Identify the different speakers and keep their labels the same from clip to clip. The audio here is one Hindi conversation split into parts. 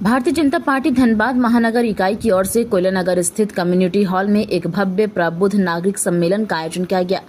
Speaker 1: भारतीय जनता पार्टी धनबाद महानगर इकाई की ओर से कोयला नगर स्थित कम्युनिटी हॉल में एक भव्य प्रबुद्ध नागरिक सम्मेलन का आयोजन किया गया।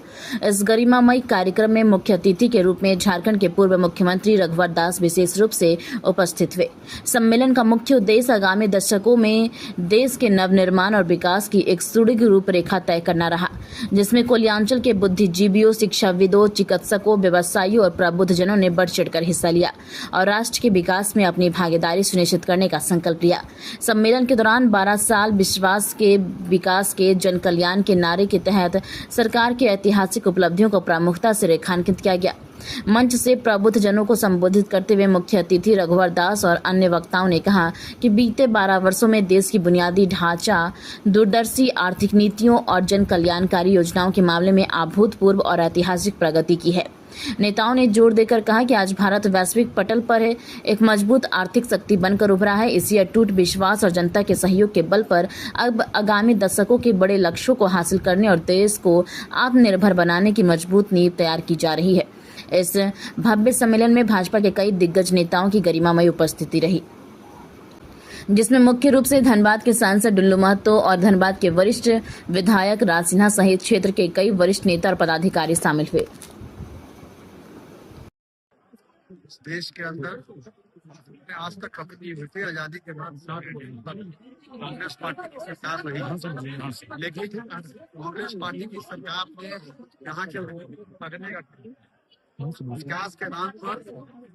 Speaker 1: इस गरिमामय कार्यक्रम में मुख्य अतिथि के रूप में झारखंड के पूर्व मुख्यमंत्री रघुवर दास विशेष रूप से उपस्थित हुए। सम्मेलन का मुख्य उद्देश्य आगामी दशकों में देश के नवनिर्माण और विकास की एक सुदृढ़ रूपरेखा तय करना रहा, जिसमें कोयलांचल के बुद्धिजीवियों, शिक्षाविदों, चिकित्सकों, व्यवसायियों और प्रबुद्ध जनों ने बढ़ चढ़कर हिस्सा लिया और राष्ट्र के विकास में अपनी भागीदारी सुनिश्चित करने का संकल्प लिया। सम्मेलन के दौरान 12 साल विश्वास के विकास के जन कल्याण के नारे के तहत सरकार की ऐतिहासिक उपलब्धियों को प्रमुखता से रेखांकित किया गया। मंच से प्रबुद्ध जनों को संबोधित करते हुए मुख्य अतिथि रघुवर दास और अन्य वक्ताओं ने कहा कि बीते 12 वर्षों में देश की बुनियादी ढांचा, दूरदर्शी आर्थिक नीतियों और जन कल्याणकारी योजनाओं के मामले में अभूतपूर्व और ऐतिहासिक प्रगति की है। नेताओं ने जोर देकर कहा कि आज भारत वैश्विक पटल पर है, एक मजबूत आर्थिक शक्ति बनकर उभरा है। इसी अटूट विश्वास और जनता के सहयोग के बल पर अब आगामी दशकों के बड़े लक्ष्यों को हासिल करने और देश को आत्मनिर्भर बनाने की मजबूत नींव तैयार की जा रही है। इस भव्य सम्मेलन में भाजपा के कई दिग्गज नेताओं की गरिमामय उपस्थिति रही, जिसमें मुख्य रूप से धनबाद के सांसद डुल्लू महतो और धनबाद के वरिष्ठ विधायक राज सिन्हा सहित क्षेत्र के कई वरिष्ठ नेता और पदाधिकारी शामिल हुए।
Speaker 2: देश के अंदर आज तक कभी नहीं हुई थी। आजादी के बाद कांग्रेस पार्टी की सरकार रही, लेकिन कांग्रेस पार्टी की सरकार ने यहाँ के पढ़ने का विकास के नाम पर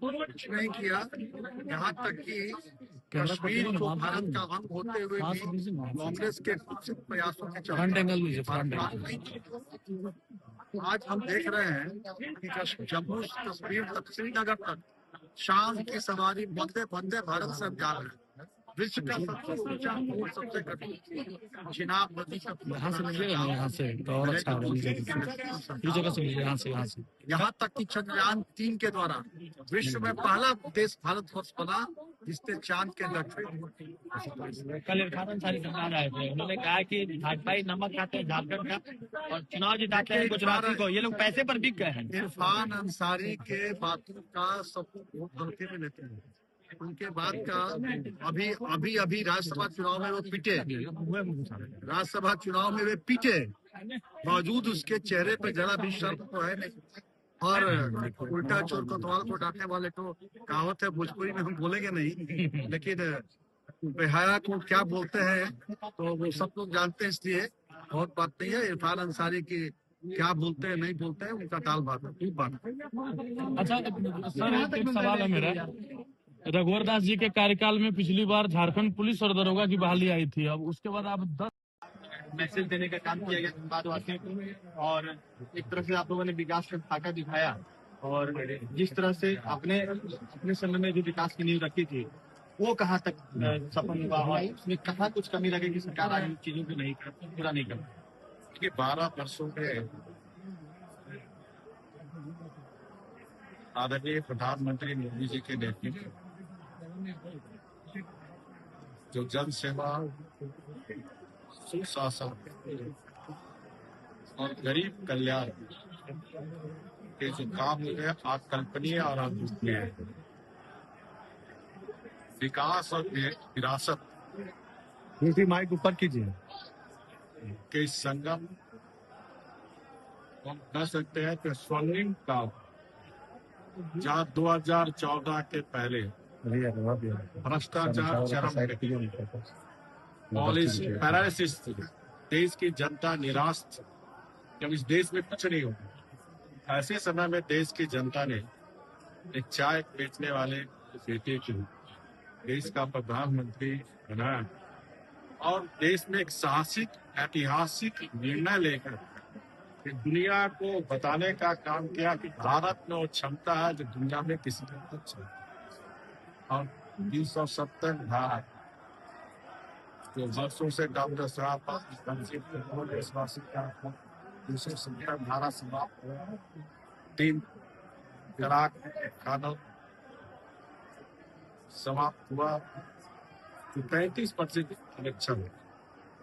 Speaker 2: कुछ नहीं किया। यहाँ तक कि कश्मीर को भारत का अंग होते हुए भी कांग्रेस के कुछ प्रयासों के चलते आज हम देख रहे हैं कि जम्मू कश्मीर तक, श्रीनगर तक शांति की सवारी वंदे भारत से जा रहे हैं। विश्व का सबसे ऊंचा पुल, सबसे कठिन चिनाब नदी का यहाँ तक कि चंद्रयान 3 के द्वारा विश्व में पहला देश भारतवर्ष बना जिसने चांद के दक्षिण।
Speaker 3: कल इरफान अंसारी सरकार आए थे, उन्होंने कहा कि भाजपा ही नमक खाते हैं झारखंड का और चुनाव जिताते हैं गुजराती को। ये लोग पैसे पर बिक गए हैं।
Speaker 2: इरफान अंसारी के बातों का सब हल्के में लेते हैं। उनके बाद का अभी राज्यसभा चुनाव में वो पिटे, राज्यसभा चुनाव में वे पिटे, बावजूद उसके चेहरे पे जरा भी शर्म तो है नहीं। और उल्टा चोर कोतवाल को डांटने वाले को कहावत है, भोजपुरी में हम बोलेंगे नहीं, लेकिन बेहया को क्या बोलते हैं तो वो सब लोग जानते हैं, इसलिए बहुत बात नहीं है। इरफान अंसारी की क्या बोलते हैं नहीं बोलते हैं, उनका दाल भात है, खूब बात।
Speaker 3: अच्छा सर, एक सवाल है मेरा। रघुवर दास जी के कार्यकाल में पिछली बार झारखंड पुलिस और दरोगा की बहाली आई थी, अब उसके बाद आप 10 मैसेज देने का काम किया गया धनबाद वासियों को, और एक तरह से आप लोगों ने विकास का खाका दिखाया और जिस तरह से अपने समय में जो विकास की नींव रखी थी वो कहाँ तक सफल हुआ और उसमें कहाँ कुछ कमी लगेगी सरकार आगे चीजों को नहीं पूरा नहीं कर।
Speaker 2: 12 वर्षों में आदरणीय प्रधानमंत्री मोदी जी के नेतृत्व जो जन सेवा, सुशासन और गरीब कल्याण के जो काम हुए अकल्पनीय और अद्वितीय है। विकास और विरासत
Speaker 3: माइक ऊपर कीजिए
Speaker 2: के संगम हम कह सकते हैं कि स्वर्णिम काल, जहाँ 2014 के पहले भ्रष्टाचार चरम पॉलिसी पैरालिसिस थी, देश की जनता निराश थी, जब इस देश में कुछ नहीं होगा। ऐसे समय में देश की जनता ने एक चाय बेचने वाले बेटे को देश का प्रधानमंत्री बनाया और देश में एक साहसिक ऐतिहासिक निर्णय लेकर दुनिया को बताने का काम किया कि भारत में वो क्षमता है जो दुनिया में किसी के कुछ नहीं। और 370 धारा जो वर्षों से डॉक्टर साहब देशवासी का 270 धारा समाप्त हुआ, 3 तलाक कानून समाप्त हुआ, 35% इलेक्शन,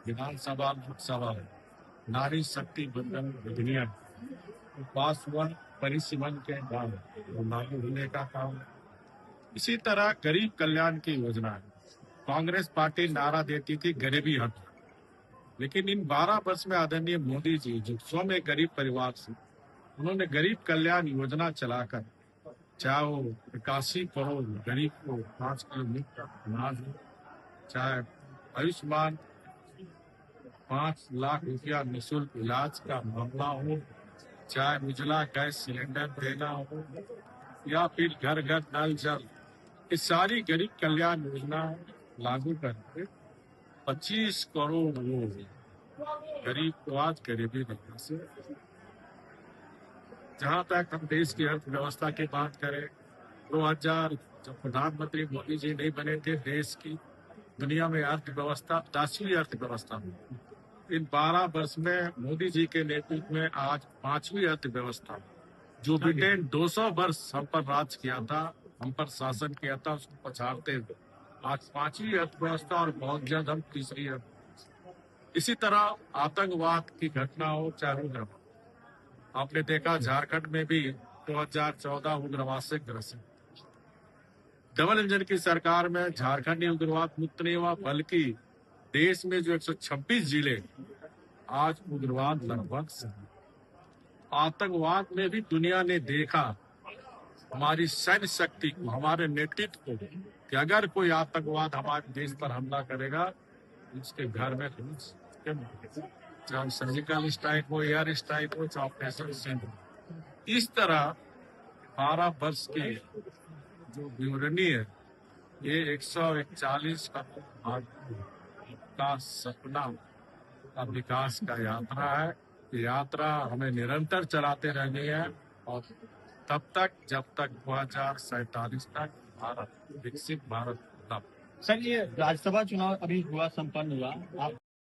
Speaker 2: विधानसभा, लोकसभा, नारी शक्ति बंधन अधिनियम पास हुआ, परिसीमन के दाम लागू होने का काम। इसी तरह गरीब कल्याण की योजना है, कांग्रेस पार्टी नारा देती थी गरीबी हटाओ, लेकिन इन 12 वर्ष में आदरणीय मोदी जी जो स्वयं एक गरीब परिवार से, उन्होंने गरीब कल्याण योजना चलाकर चाहे वो 81 करोड़ गरीब को 5 किलो मुफ्त अनाज हो, चाहे आयुष्मान 5 लाख रुपया निःशुल्क इलाज का मामला हो, चाहे उजला गैस सिलेंडर देना हो, या फिर घर घर नल जल, ये सारी गरीब कल्याण योजना लागू करके 25 करोड़ लोग गरीब को आज गरीबी रेखा से। जहां तक हम देश की अर्थव्यवस्था की बात करें, 2000 जब प्रधानमंत्री मोदी जी नहीं बने थे, देश की दुनिया में अर्थव्यवस्था 10वीं अर्थव्यवस्था हुई। इन 12 वर्ष में मोदी जी के नेतृत्व में आज 5वीं अर्थव्यवस्था, जो ब्रिटेन 200 वर्ष हम पर राज किया था, हम पर शासन किया था, उसको पछाड़ते हुए आज 5वीं अर्थव्यवस्था और बहुत जल्द हम 3री अर्थव्यवस्था। इसी तरह आतंकवाद की घटना हो चाहे उग्रवाद, आपने देखा झारखंड में भी 2014 उग्रवाद से ग्रसित, डबल इंजन की सरकार में झारखंड ही उग्रवाद मुक्त नहीं हुआ, बल्कि देश में जो 126 जिले आज उग्रवाद लगभग से। आतंकवाद में भी दुनिया ने देखा हमारी सैन्य शक्ति को, हमारे नेतृत्व को, कि अगर कोई आतंकवाद हमारे देश पर हमला करेगा, उसके घर में चाहे सर्जिकल स्ट्राइक हो, एयर स्ट्राइक हो, चाहे ऑपरेशन सिंधु। इस तरह 12 वर्ष की जो विवरणी है, ये 141 का सपना का विकास का यात्रा है। ये यात्रा हमें निरंतर चलाते रहनी है और तब तक जब तक 2047 तक भारत विकसित भारत।
Speaker 4: सर, ये राज्यसभा चुनाव अभी हुआ, संपन्न हुआ, आप